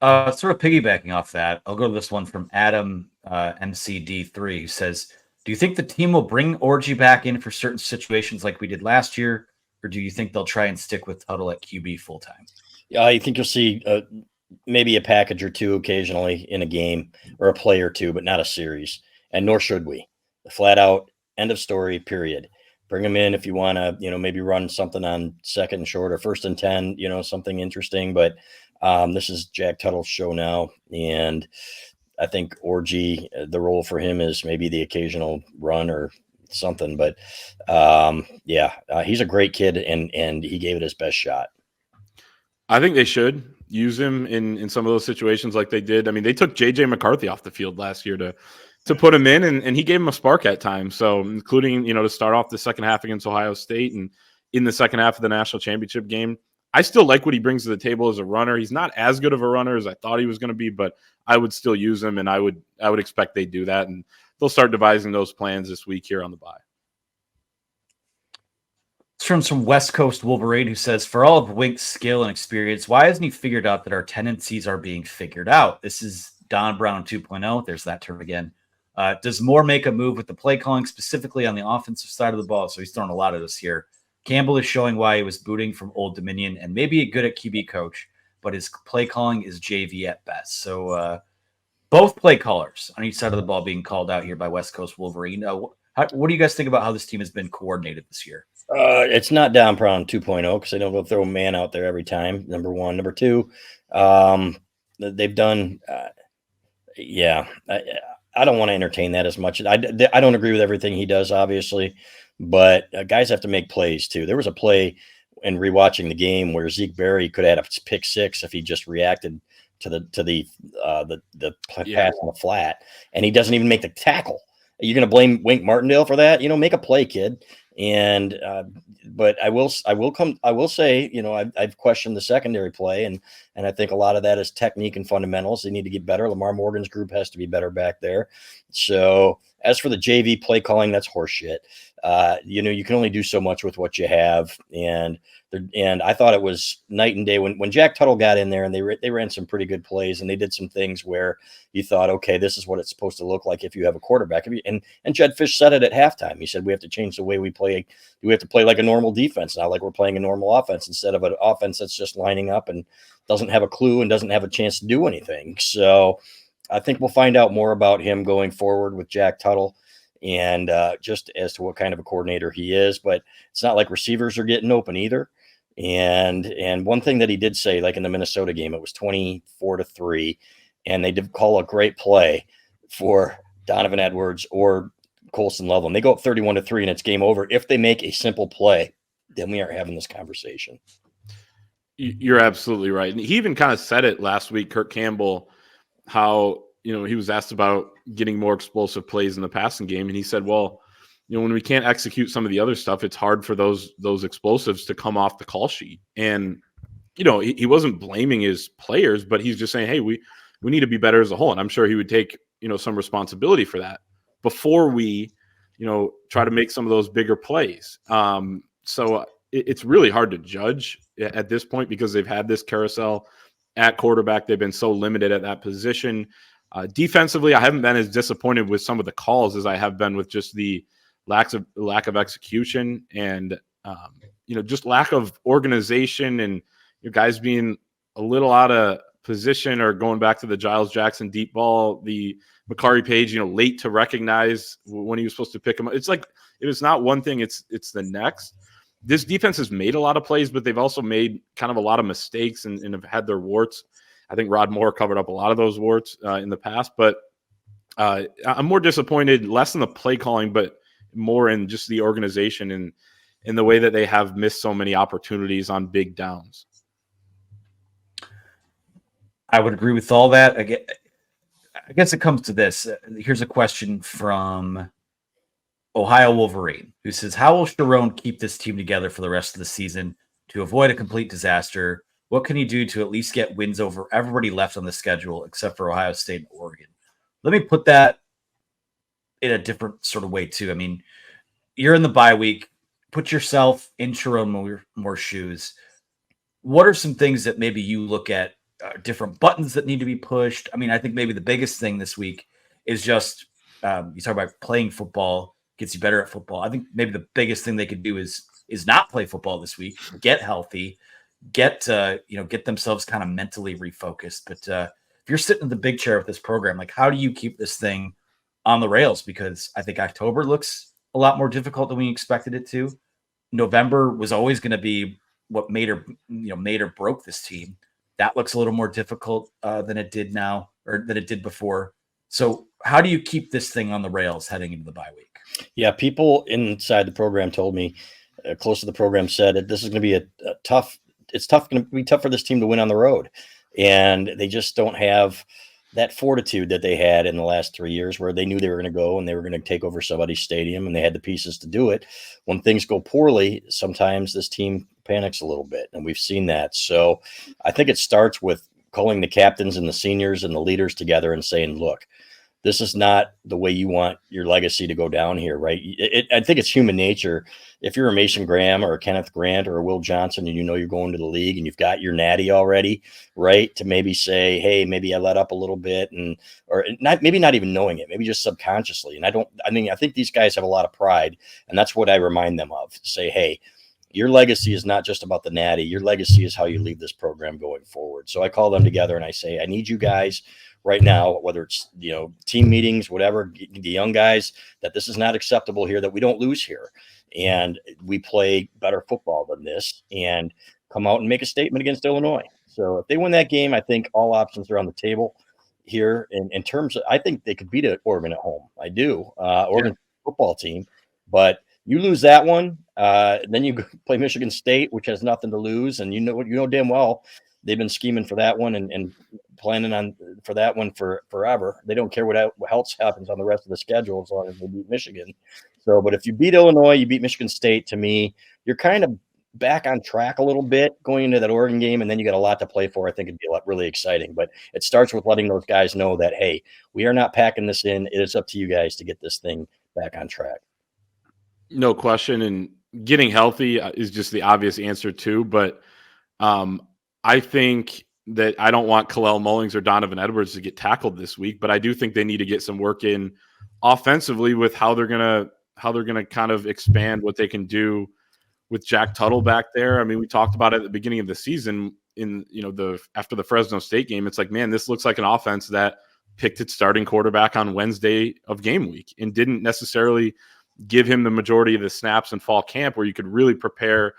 Sort of piggybacking off that, I'll go to this one from Adam MCD3, who says, do you think the team will bring Orji back in for certain situations like we did last year, or do you think they'll try and stick with Tuttle at QB full-time? Yeah, I think you'll see maybe a package or two occasionally in a game, or a play or two, but not a series, and nor should we. Flat out, end of story, period. Bring them in if you want to, maybe run something on second and short or 1st and 10, something interesting. But this is Jack Tuttle's show now. And I think Orji, the role for him is maybe the occasional run or something. But he's a great kid, and he gave it his best shot. I think they should use him in some of those situations like they did. I mean, they took J.J. McCarthy off the field last year to put him in, and he gave him a spark at times. So including, to start off the second half against Ohio State and in the second half of the national championship game. I still like what he brings to the table as a runner. He's not as good of a runner as I thought he was going to be, but I would still use him, and I would expect they do that, and they'll start devising those plans this week here on the bye. It's from some West Coast Wolverine who says, for all of Wink's skill and experience, why hasn't he figured out that our tendencies are being figured out? This is Don Brown 2.0. There's that term again. Does Moore make a move with the play calling, specifically on the offensive side of the ball? So he's throwing a lot of this here. Campbell is showing why he was booting from Old Dominion and maybe a good at QB coach, but his play calling is JV at best. So both play callers on each side of the ball being called out here by West Coast Wolverine. What do you guys think about how this team has been coordinated this year? It's not Don Brown 2.0 because they don't go throw a man out there every time. Number one. Number two, they've done I don't want to entertain that as much. I don't agree with everything he does, obviously, but guys have to make plays too. There was a play in rewatching the game where Zeke Berry could have had a pick six if he just reacted to the pass on the flat, and he doesn't even make the tackle. You're going to blame Wink Martindale for that? Make a play, kid. And but I will say, I've questioned the secondary play, and I think a lot of that is technique and fundamentals. They need to get better. Lamar Morgan's group has to be better back there. So as for the JV play calling, that's horseshit. You can only do so much with what you have, and I thought it was night and day when Jack Tuttle got in there, and they ran some pretty good plays, and they did some things where you thought, okay, this is what it's supposed to look like if you have a quarterback. And Jed Fish said it at halftime. He said we have to change the way we play. We have to play like a normal defense, not like we're playing a normal offense, instead of an offense that's just lining up and doesn't have a clue and doesn't have a chance to do anything. So I think we'll find out more about him going forward with Jack Tuttle, and just as to what kind of a coordinator he is. But it's not like receivers are getting open either. And one thing that he did say, like in the Minnesota game, it was 24-3, and they did call a great play for Donovan Edwards or Colson Loveland. They go up 31-3, and it's game over. If they make a simple play, then we aren't having this conversation. You're absolutely right. And he even kind of said it last week, Kirk Campbell, how, he was asked about getting more explosive plays in the passing game. And he said, well, when we can't execute some of the other stuff, it's hard for those explosives to come off the call sheet. And he wasn't blaming his players, but he's just saying, hey, we need to be better as a whole. And I'm sure he would take some responsibility for that before we try to make some of those bigger plays. So it's really hard to judge at this point because they've had this carousel at quarterback. They've been so limited at that position. Defensively, I haven't been as disappointed with some of the calls as I have been with just the lack of execution and just lack of organization and guys being a little out of position or going back to the Giles Jackson deep ball, the Makari Page, late to recognize when he was supposed to pick him up. It's like if it's not one thing, it's the next. This defense has made a lot of plays, but they've also made kind of a lot of mistakes and have had their warts. I think Rod Moore covered up a lot of those warts in the past, but I'm more disappointed, less in the play calling, but more in just the organization and in the way that they have missed so many opportunities on big downs. I would agree with all that. I guess it comes to this. Here's a question from Ohio Wolverine, who says, how will Sherrone keep this team together for the rest of the season to avoid a complete disaster? What can he do to at least get wins over everybody left on the schedule except for Ohio State and Oregon? Let me put that in a different sort of way, too. I mean, you're in the bye week. Put yourself in Sherrone Moore's shoes. What are some things that maybe you look at, different buttons that need to be pushed? I mean, I think maybe the biggest thing this week is just you talk about playing football gets you better at football. I think maybe the biggest thing they could do is not play football this week, get healthy, get themselves kind of mentally refocused. But if you're sitting in the big chair with this program, like how do you keep this thing on the rails? Because I think October looks a lot more difficult than we expected it to. November was always going to be what made or broke this team. That looks a little more difficult than it did now, or than it did before. So how do you keep this thing on the rails heading into the bye week? Yeah, people inside the program told me, close to the program said that this is going to be a tough. It's going to be tough for this team to win on the road, and they just don't have that fortitude that they had in the last 3 years, where they knew they were going to go and they were going to take over somebody's stadium, and they had the pieces to do it. When things go poorly, sometimes this team panics a little bit, and we've seen that. So I think it starts with calling the captains and the seniors and the leaders together and saying, look, this is not the way you want your legacy to go down here, right? I think it's human nature. If you're a Mason Graham or a Kenneth Grant or a Will Johnson and you're going to the league and you've got your natty already, right, to maybe say, hey, maybe I let up a little bit, or maybe not even knowing it, maybe just subconsciously. And I think these guys have a lot of pride, and that's what I remind them of. Say, hey, your legacy is not just about the natty. Your legacy is how you leave this program going forward. So I call them together and I say, I need you guys right now, whether it's, team meetings, whatever, the young guys, that this is not acceptable here, that we don't lose here. And we play better football than this and come out and make a statement against Illinois. So if they win that game, I think all options are on the table here in terms of, I think they could beat Oregon at home. I do. Oregon football team, but you lose that one, then you play Michigan State, which has nothing to lose. And you know damn well they've been scheming for that one and planning on for that one for forever. They don't care what else happens on the rest of the schedule as long as they beat Michigan. So, but if you beat Illinois, you beat Michigan State, to me, you're kind of back on track a little bit going into that Oregon game, and then you got a lot to play for. I think it'd be really exciting. But it starts with letting those guys know that, hey, we are not packing this in. It is up to you guys to get this thing back on track. No question. And getting healthy is just the obvious answer too. But I think that I don't want Kalel Mullings or Donovan Edwards to get tackled this week, but I do think they need to get some work in offensively with how they're gonna kind of expand what they can do with Jack Tuttle back there. I mean, we talked about it at the beginning of the season after the Fresno State game. It's like, man, this looks like an offense that picked its starting quarterback on Wednesday of game week and didn't necessarily give him the majority of the snaps in fall camp where you could really prepare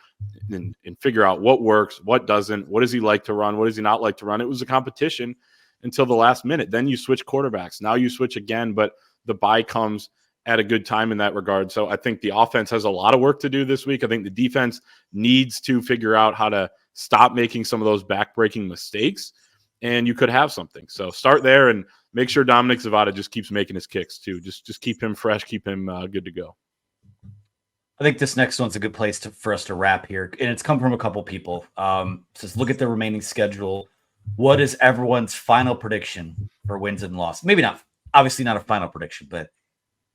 and figure out what works, what doesn't, what does he like to run, what does he not like to run. It was a competition until the last minute. Then you switch quarterbacks. Now you switch again, but the bye comes at a good time in that regard. So I think the offense has a lot of work to do this week. I think the defense needs to figure out how to stop making some of those back-breaking mistakes, and you could have something. So start there and make sure Dominic Zavada just keeps making his kicks too. Just keep him fresh, keep him good to go. I think this next one's a good place for us to wrap here, and it's come from a couple people. Says, look at the remaining schedule. What is everyone's final prediction for wins and losses? Maybe not, obviously not a final prediction, but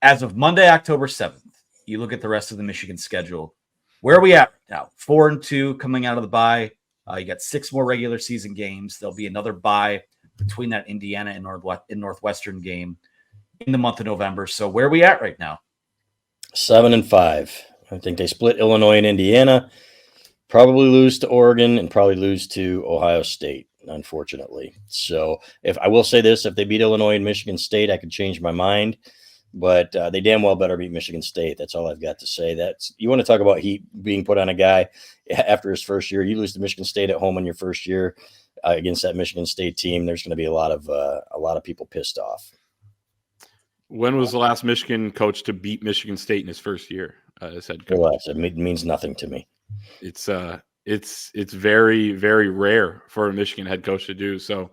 as of Monday, October 7th, you look at the rest of the Michigan schedule. Where are we at now? 4-2 coming out of the bye. You got 6 more regular season games. There'll be another bye between that Indiana and Northwestern game in the month of November. So where are we at right now? 7-5. I think they split Illinois and Indiana, probably lose to Oregon, and probably lose to Ohio State, unfortunately. So if I will say this, if they beat Illinois and Michigan State, I could change my mind. But they damn well better beat Michigan State. That's all I've got to say. You want to talk about heat being put on a guy after his first year. You lose to Michigan State at home in your first year against that Michigan State team. There's going to be a lot of people pissed off. When was the last Michigan coach to beat Michigan State in his first year as head coach? Relax. It means nothing to me. It's very, very rare for a Michigan head coach to do. So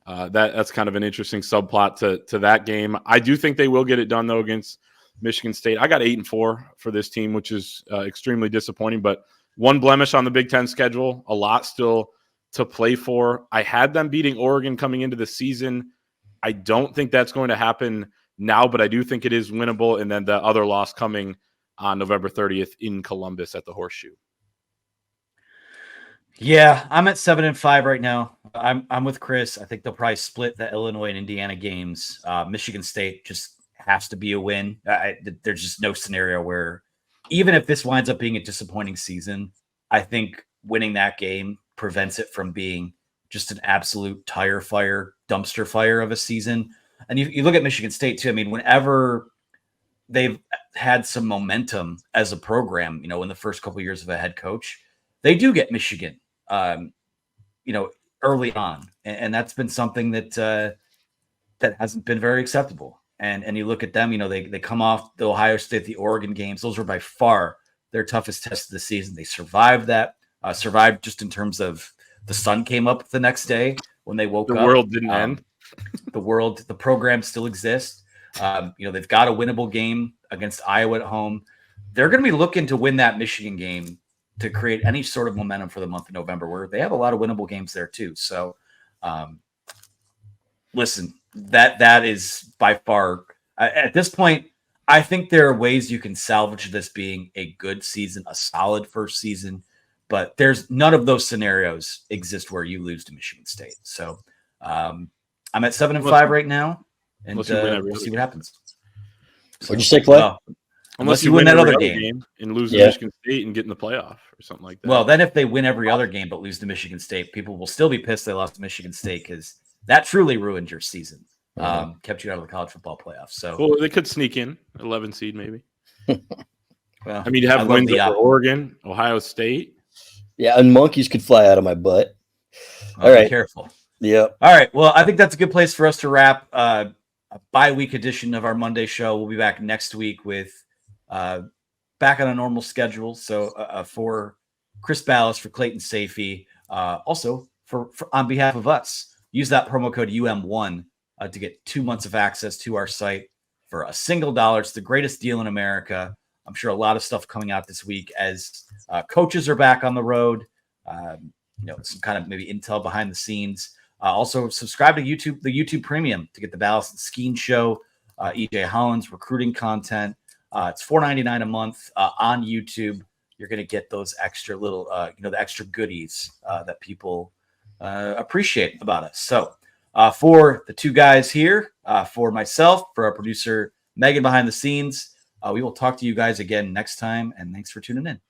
that's kind of an interesting subplot to that game. I do think they will get it done though against Michigan State. I got 8-4 for this team, which is extremely disappointing. But one blemish on the Big Ten schedule, a lot still to play for. I had them beating Oregon coming into the season. I don't think that's going to happen now, but I do think it is winnable. And then the other loss coming on November 30th in Columbus at the Horseshoe. Yeah, I'm at 7-5 right now. I'm with Chris. I think they'll probably split the Illinois and Indiana games. Michigan State just has to be a win. There's just no scenario where, even if this winds up being a disappointing season, I think winning that game prevents it from being just an absolute tire fire, dumpster fire of a season. And you look at Michigan State too. I mean, whenever they've had some momentum as a program, in the first couple of years of a head coach, they do get Michigan, early on. And that's been something that hasn't been very acceptable. And you look at them, they come off the Ohio State, the Oregon games. Those were by far their toughest test of the season. They survived that, survived just in terms of the sun came up the next day when they woke up. The world didn't end. The program still exists. They've got a winnable game against Iowa at home. They're going to be looking to win that Michigan game to create any sort of momentum for the month of November, where they have a lot of winnable games there too. So, listen, that is by far at this point, I think there are ways you can salvage this being a good season, a solid first season, but there's none of those scenarios exist where you lose to Michigan State. So, I'm at 7-5 right now, and we'll see what happens. What'd you say, Clay? Unless you win that other game and lose to Michigan State and get in the playoff or something like that. Well, then if they win every other game but lose to Michigan State, people will still be pissed they lost to Michigan State because that truly ruined your season, kept you out of the college football playoffs. So, well, they could sneak in 11 seed maybe. Well, I mean, you have wins over Oregon, Ohio State. Yeah, and monkeys could fly out of my butt. All right, be careful. Yeah. All right. Well, I think that's a good place for us to wrap a bye-week edition of our Monday show. We'll be back next week with back on a normal schedule. So for Chris Ballas, for Clayton Safey, also for on behalf of us, use that promo code UM1 to get 2 months of access to our site for a single dollar. It's the greatest deal in America. I'm sure a lot of stuff coming out this week as coaches are back on the road. Some kind of maybe intel behind the scenes. Also, subscribe to the YouTube Premium to get the Ballas and Skeen Show, EJ Holland's recruiting content. It's $4.99 a month on YouTube. You're going to get those extra little, the extra goodies that people appreciate about us. So, for the two guys here, for myself, for our producer Megan behind the scenes, we will talk to you guys again next time. And thanks for tuning in.